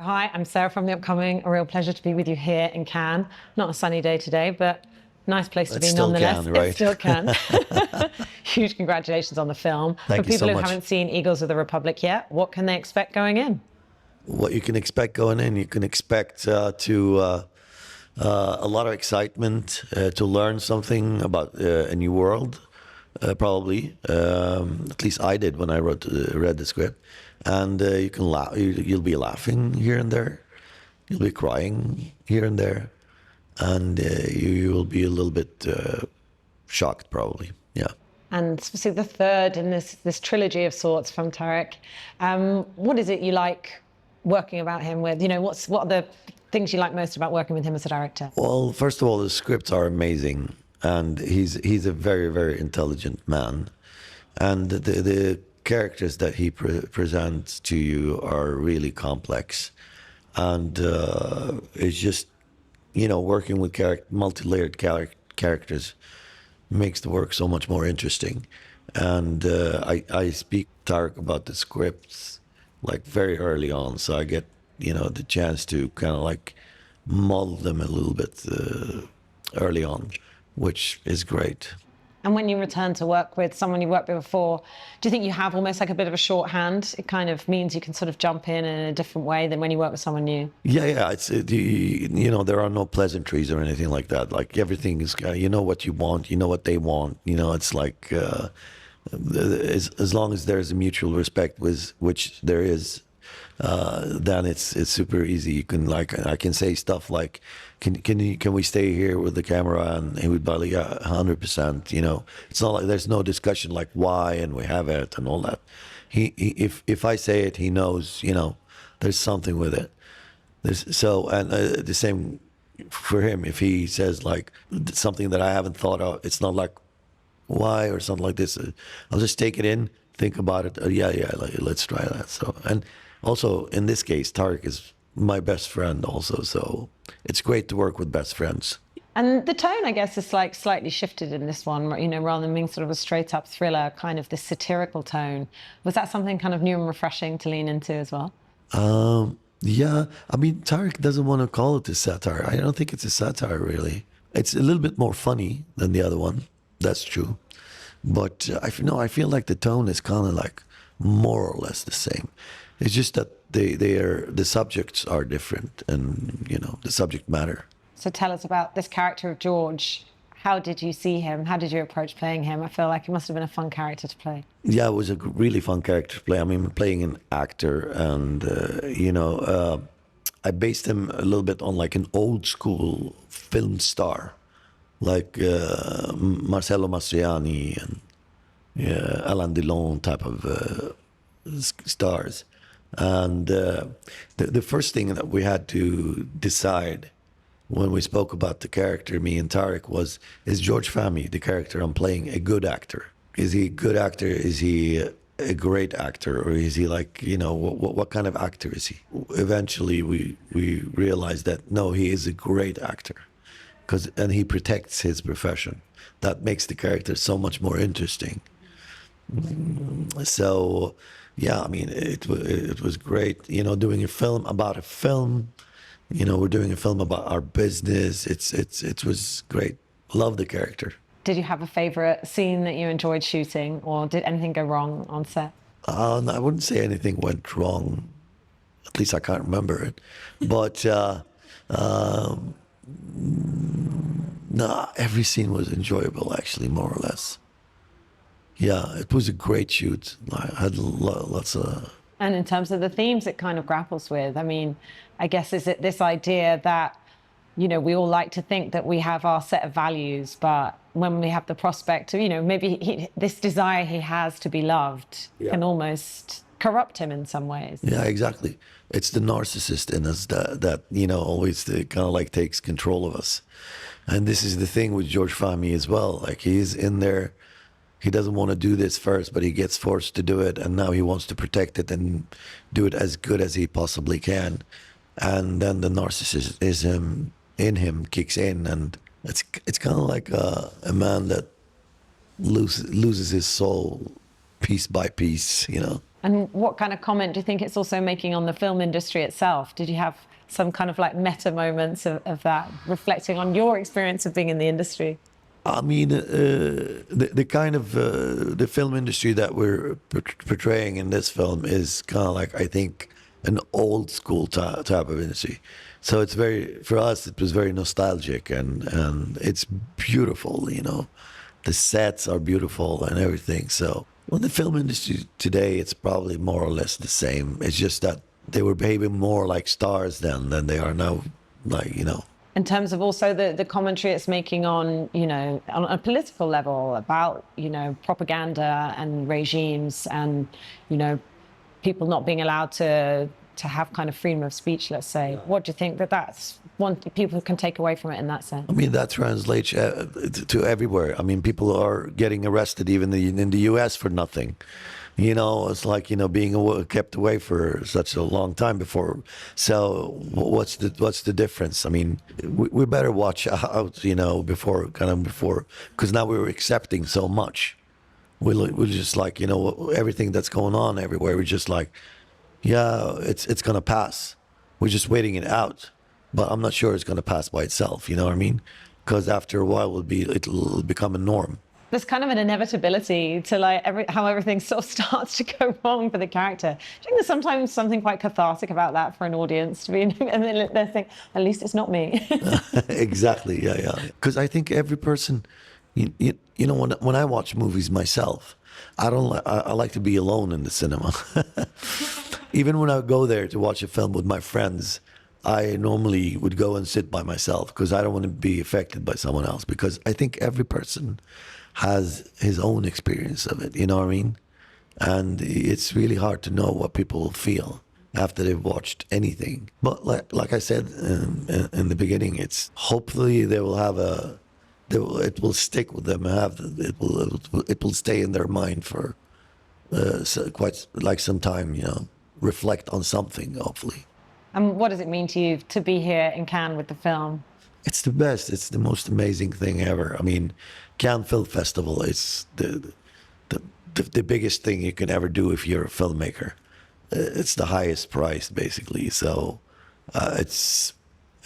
Hi, I'm Sarah from The Upcoming. A real pleasure to be with you here in Cannes. Not a sunny day today, but nice place to be nonetheless. Cannes, right? It's still Cannes. Huge congratulations on the film. Thank For you so people who much. haven't seen Eagles of the Republic yet, what can they expect going in? What you can expect going in, you can expect a lot of excitement, to learn something about a new world, probably. At least I did when I read the script. And you can laugh. You'll be laughing here and there. You'll be crying here and there, and you will be a little bit shocked, probably. Yeah. And especially the third in this trilogy of sorts from Tarik. What is it you like working about him with? You know, what are the things you like most about working with him as a director? Well, first of all, the scripts are amazing, and he's a very, very intelligent man, and the characters that he presents to you are really complex, and it's just, you know, working with multi-layered characters makes the work so much more interesting. And I speak to Tarik about the scripts like very early on, so I get, you know, the chance to kind of like model them a little bit early on, which is great. And when you return to work with someone you've worked with before, do you think you have almost like a bit of a shorthand? It kind of means you can sort of jump in a different way than when you work with someone new. Yeah. It's you know, there are no pleasantries or anything like that. Like everything is, you know what you want, you know what they want. You know, it's like as long as there's a mutual respect, which there is, then it's super easy. You can, like, I can say stuff like, can we stay here with the camera, and he would be like, yeah, 100%. You know, it's not like there's no discussion like why and we have it and all that. If I say it, he knows. You know, there's something with it. And the same for him. If he says like something that I haven't thought of, it's not like why or something like this. I'll just take it in, think about it. Let's try that. So, and also in this case, Tarik is my best friend also, so it's great to work with best friends. And the tone, I guess, is like slightly shifted in this one, you know, rather than being sort of a straight up thriller, kind of this satirical tone. Was that something kind of new and refreshing to lean into as well? Yeah, I mean, Tarik doesn't want to call it a satire. I don't think it's a satire, really. It's a little bit more funny than the other one. That's true. But I feel like the tone is kind of like more or less the same. It's just that the subjects are different, and, you know, the subject matter. So tell us about this character of George. How did you see him? How did you approach playing him? I feel like it must have been a fun character to play. Yeah, it was a really fun character to play. I mean, playing an actor, and you know, I based him a little bit on like an old school film star, like Marcello Mastroianni and Alain Delon type of stars. And the first thing that we had to decide when we spoke about the character, me and Tarik, was, is George Fahmy, the character I'm playing, a good actor? Is he a good actor? Is he a great actor? Or is he like, you know, what kind of actor is he? Eventually we realized that, no, he is a great actor, and he protects his profession. That makes the character so much more interesting. So, yeah, I mean, it was great, you know, doing a film about a film. You know, we're doing a film about our business. It was great. Love the character. Did you have a favorite scene that you enjoyed shooting, or did anything go wrong on set? No, I wouldn't say anything went wrong. At least I can't remember it. But no, every scene was enjoyable, actually, more or less. Yeah, it was a great shoot. I had lots of... And in terms of the themes it kind of grapples with, I mean, I guess is it this idea that, you know, we all like to think that we have our set of values, but when we have the prospect of, you know, maybe this desire he has to be loved can almost corrupt him in some ways. Yeah, exactly. It's the narcissist in us that you know, always kind of like takes control of us. And this is the thing with George Fahmy as well. Like, he's in there. He doesn't want to do this first, but he gets forced to do it, and now he wants to protect it and do it as good as he possibly can. And then the narcissism in him kicks in, and it's kind of like a man that loses his soul piece by piece, you know. And what kind of comment do you think it's also making on the film industry itself? Did you have some kind of like meta moments of that, reflecting on your experience of being in the industry? I mean, the kind of the film industry that we're portraying in this film is kind of like, I think, an old school type of industry. So it's very, for us, it was very nostalgic, and it's beautiful, you know. The sets are beautiful and everything. So well, the film industry today, it's probably more or less the same. It's just that they were behaving more like stars then than they are now, like, you know. In terms of also the commentary it's making on, you know, on a political level about, you know, propaganda and regimes and, you know, people not being allowed to have kind of freedom of speech, let's say. What do you think that's one thing people can take away from it in that sense? I mean, that translates to everywhere. I mean, people are getting arrested even in the US for nothing. You know, it's like, you know, being kept away for such a long time before. So what's the difference? I mean, we better watch out, you know, before, because now we're accepting so much. We're just like, you know, everything that's going on everywhere. We're just like, yeah, it's going to pass. We're just waiting it out. But I'm not sure it's going to pass by itself, you know what I mean? Because after a while, it'll become a norm. There's kind of an inevitability to like how everything sort of starts to go wrong for the character. Do you think there's sometimes something quite cathartic about that for an audience to be, and then they think, at least it's not me. Exactly, yeah. Because I think every person, you know, when I watch movies myself, I like to be alone in the cinema. Even when I go there to watch a film with my friends, I normally would go and sit by myself because I don't want to be affected by someone else, because I think every person has his own experience of it, you know what I mean? And it's really hard to know what people feel after they've watched anything. But like I said in the beginning, it's hopefully they will have it will stick with them, it will stay in their mind for quite like some time, you know, reflect on something, hopefully. And what does it mean to you to be here in Cannes with the film? It's the best. It's the most amazing thing ever. I mean, Cannes Film Festival is the biggest thing you can ever do if you're a filmmaker. It's the highest prize, basically. So it's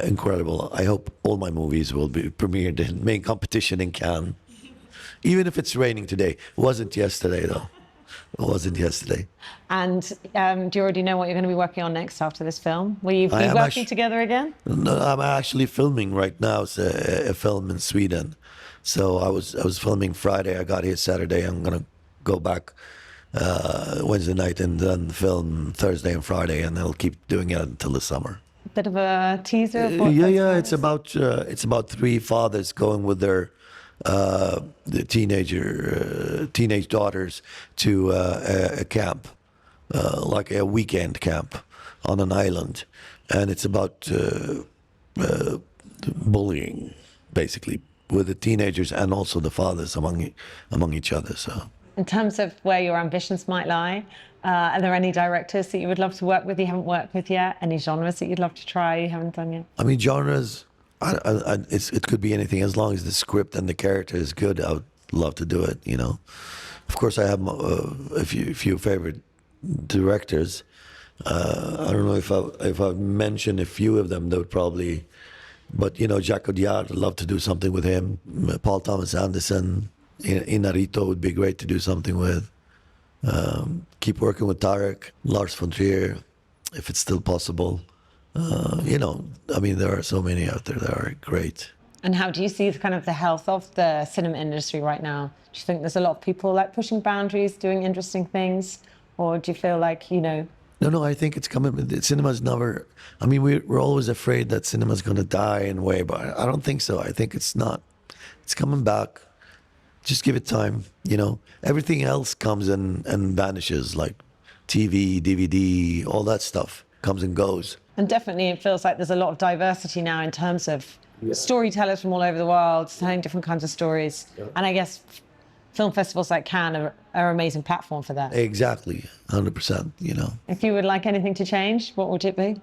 incredible. I hope all my movies will be premiered in main competition in Cannes, even if it's raining today. It wasn't yesterday, though. It wasn't yesterday. And do you already know what you're going to be working on next after this film? Will you be working together again? No, I'm actually filming right now. It's a film in Sweden. So I was filming Friday. I got here Saturday. I'm gonna go back Wednesday night and then film Thursday and Friday, and I'll keep doing it until the summer. Bit of a teaser. Yeah. It's about three fathers going with their the teenage daughters to a camp, like a weekend camp on an island, and it's about bullying, basically, with the teenagers and also the fathers among each other. So, in terms of where your ambitions might lie, are there any directors that you would love to work with you haven't worked with yet? Any genres that you'd love to try you haven't done yet? I mean, genres. It could be anything as long as the script and the character is good. I would love to do it. You know, of course, I have a few favorite directors. I don't know if I mention a few of them, they would probably. But you know, Jacques Audiard, I'd love to do something with him. Paul Thomas Anderson, Inarito would be great to do something with. Keep working with Tarik, Lars von Trier, if it's still possible. You know, I mean, there are so many out there that are great. And how do you see kind of the health of the cinema industry right now? Do you think there's a lot of people like pushing boundaries, doing interesting things? Or do you feel like, you know... No, I think it's coming. Cinema's never... I mean, we're always afraid that cinema's going to die in a way, but I don't think so. I think it's not. It's coming back. Just give it time, you know. Everything else comes and vanishes, like TV, DVD, all that stuff comes and goes. And definitely it feels like there's a lot of diversity now in terms of storytellers from all over the world telling different kinds of stories. Yeah. And I guess film festivals like Cannes are an amazing platform for that. Exactly, 100%, you know. If you would like anything to change, what would it be?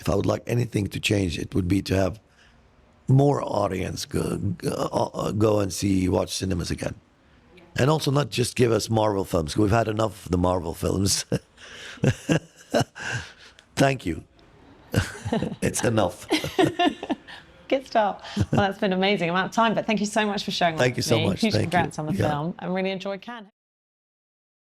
If I would like anything to change, it would be to have more audience go and watch cinemas again. And also not just give us Marvel films. We've had enough of the Marvel films. Thank you. It's enough. Good stuff. Well, that's been amazing. I'm out of time, but thank you so much for showing Thank you with so me. much. Huge Thank you. congrats on the Yeah. film. I really enjoyed Cannes.